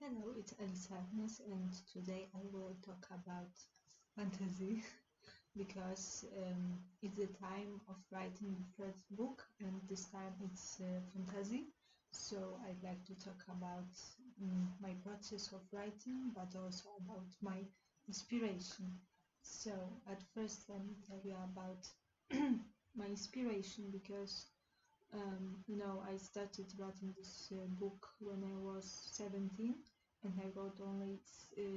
Hello, it's Allysa Agnes, and today I will talk about fantasy because it's the time of writing the first book, and this time it's fantasy. So I'd like to talk about my process of writing, but also about my inspiration. So at first, let me tell you about my inspiration because I started writing this book when I was 17, and I wrote only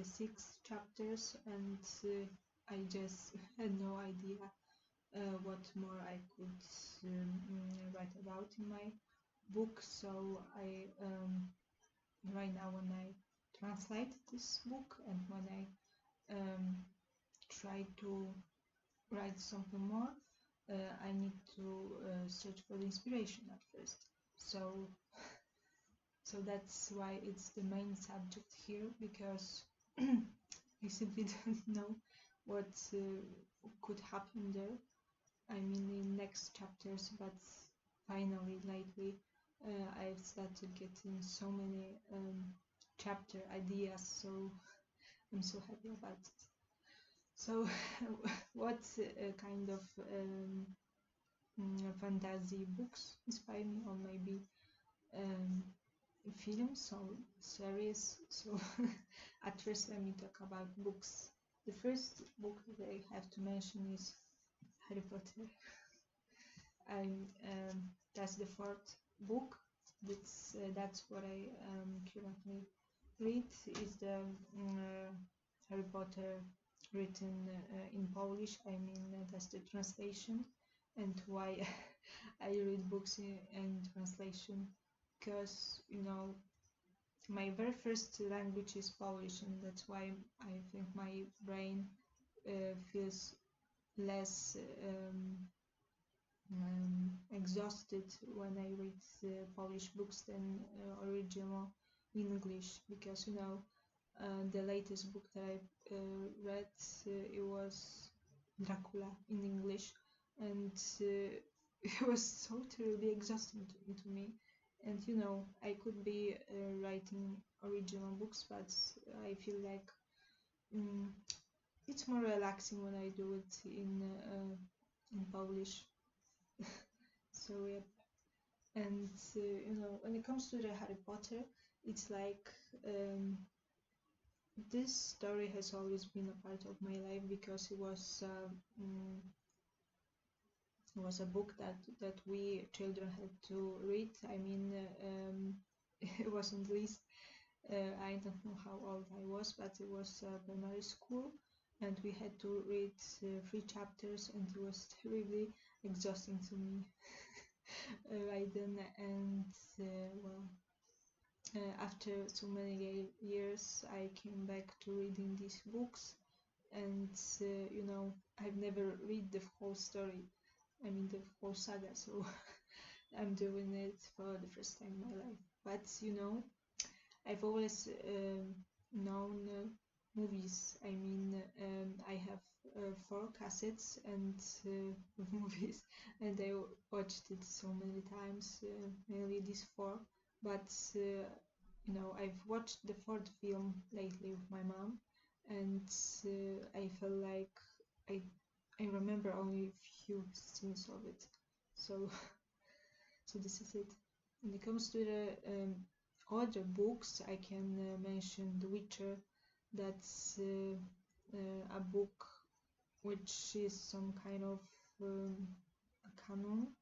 6 chapters, and I just had no idea what more I could write about in my book. So right now, when I translate this book and when I try to write something more, I need to search for the inspiration at first. So that's why it's the main subject here, because I simply don't know what could happen there. I mean, in next chapters, but finally, lately, I've started getting so many chapter ideas, so I'm so happy about it. So, what kind of fantasy books inspire me, or maybe um, films or series? So, at first, let me talk about books. The first book that I have to mention is Harry Potter. That's the fourth book. That's what I currently read. Is the Harry Potter written in Polish? I mean, that's the translation. And why I read books in translation? Because my very first language is Polish, and that's why I think my brain feels less exhausted when I read Polish books than original English, because the latest book that I read, it was Dracula in English, and it was so terribly exhausting to me. And I could be writing original books, but I feel like mm, it's more relaxing when I do it in Polish. So yeah. And when it comes to the Harry Potter, it's like this story has always been a part of my life, because it was a book that we children had to read. I mean, it wasn't least. I don't know how old I was, but it was primary school, and we had to read 3 chapters, and it was terribly exhausting to me right then. And well, after so many years, I came back to reading these books, and I've never read the whole story. I mean, the whole saga. So I'm doing it for the first time in my life. But I've always known movies. I mean, I have 4 cassettes and of movies, and I watched it so many times, mainly these 4. But I've watched the fourth film lately with my mom, and I felt like I I remember only a few scenes of it. So so this is it. When it comes to the other books, I can mention The Witcher. That's a book which is some kind of a canon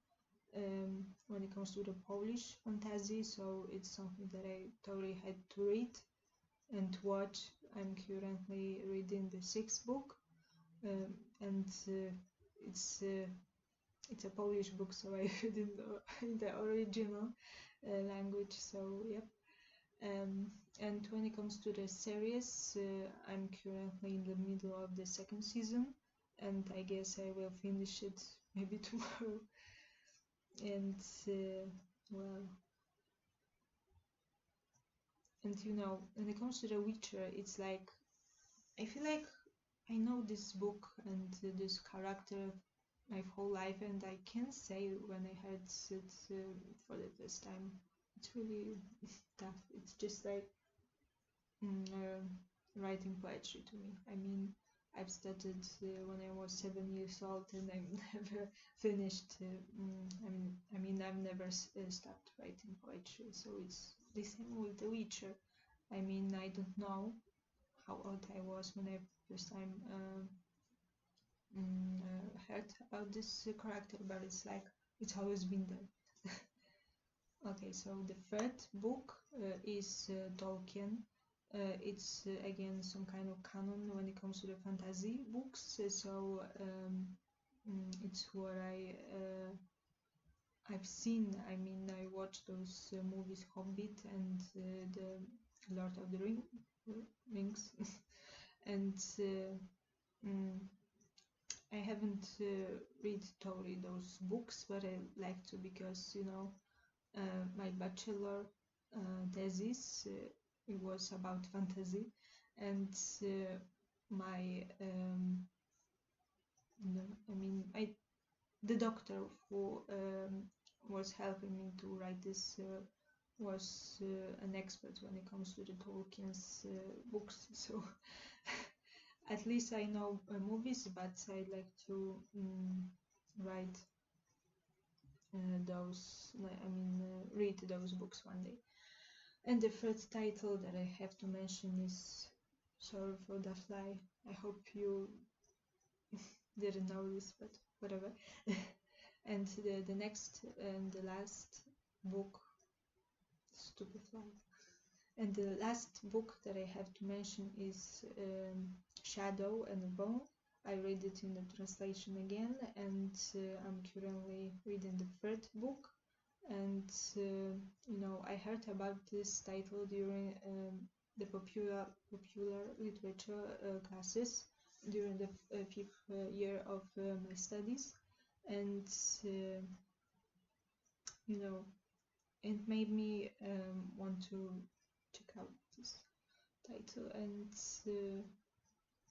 when it comes to the Polish fantasy. So it's something that I totally had to read and watch. I'm currently reading the 6th book, and it's uh, it's a Polish book, so I read in the original language. So yep. And when it comes to the series, I'm currently in the middle of the 2nd season, and I guess I will finish it maybe tomorrow. And well, and when it comes to The Witcher, it's like I feel like I know this book and this character my whole life, and I can't say when I heard it for the first time. It's really tough. It's just like writing poetry to me. I mean, I've started when I was 7 years old, and I've never finished. I've never stopped writing poetry. So it's the same with The Witcher. I mean, I don't know how old I was when I first time heard about this character, but it's like it's always been there. Okay, so the third book is Tolkien. It's again some kind of canon when it comes to the fantasy books. It's what I've seen. I mean, I watched those movies, Hobbit and the Lord of the Rings, and I haven't read totally those books, but I like to because my bachelor thesis it was about fantasy, and my the doctor who was helping me to write this was an expert when it comes to the Tolkien's books. So at least I know movies, but I'd like to write read those books one day. And the third title that I have to mention is Sorry for the Fly. I hope you didn't know this, but whatever. And the next and the last book, Stupid Fly. And the last book that I have to mention is Shadow and Bone. I read it in the translation again, and I'm currently reading the third book. And I heard about this title during the popular literature classes during the fifth year of my studies, and it made me want to check out this title, and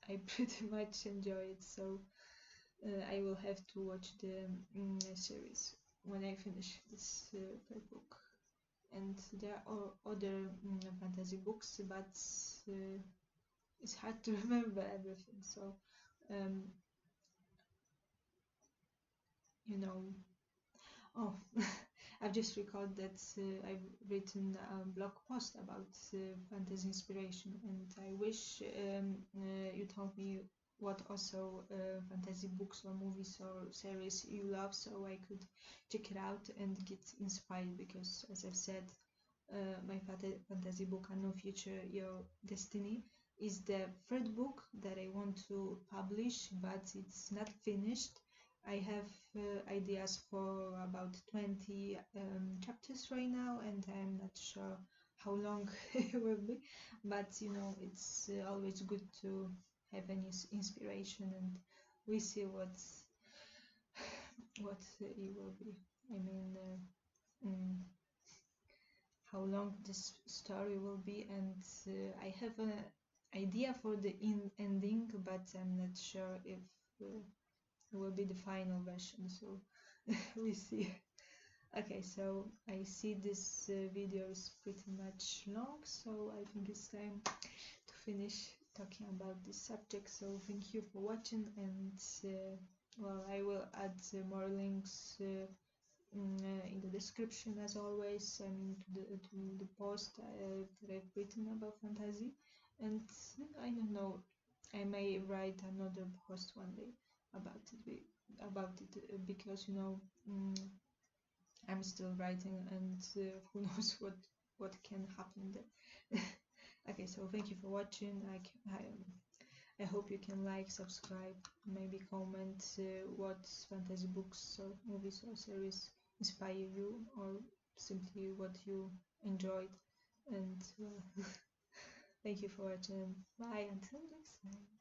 I pretty much enjoy it. So I will have to watch the series when I finish this third book. And there are other fantasy books, but it's hard to remember everything. So oh, I've just recalled that I've written a blog post about fantasy inspiration, and I wish you told me what also fantasy books or movies or series you love, so I could check it out and get inspired, because as I've said, my fantasy book, Unknown Future, Your Destiny, is the third book that I want to publish, but it's not finished. I have ideas for about 20 chapters right now, and I'm not sure how long it will be, but it's always good to have any inspiration, and we see what it will be. I mean, how long this story will be, and I have an idea for the ending, but I'm not sure if it will be the final version, so we see. Okay, so I see this video is pretty much long, so I think it's time to finish talking about this subject. So thank you for watching, and I will add more links in the description, as always. I mean, to the post that I've written about fantasy, and I don't know, I may write another post one day about it because I'm still writing, and who knows what can happen there. Okay, so thank you for watching. I hope you can like, subscribe, maybe comment what fantasy books or movies or series inspire you, or simply what you enjoyed. And thank you for watching. Bye, until next time.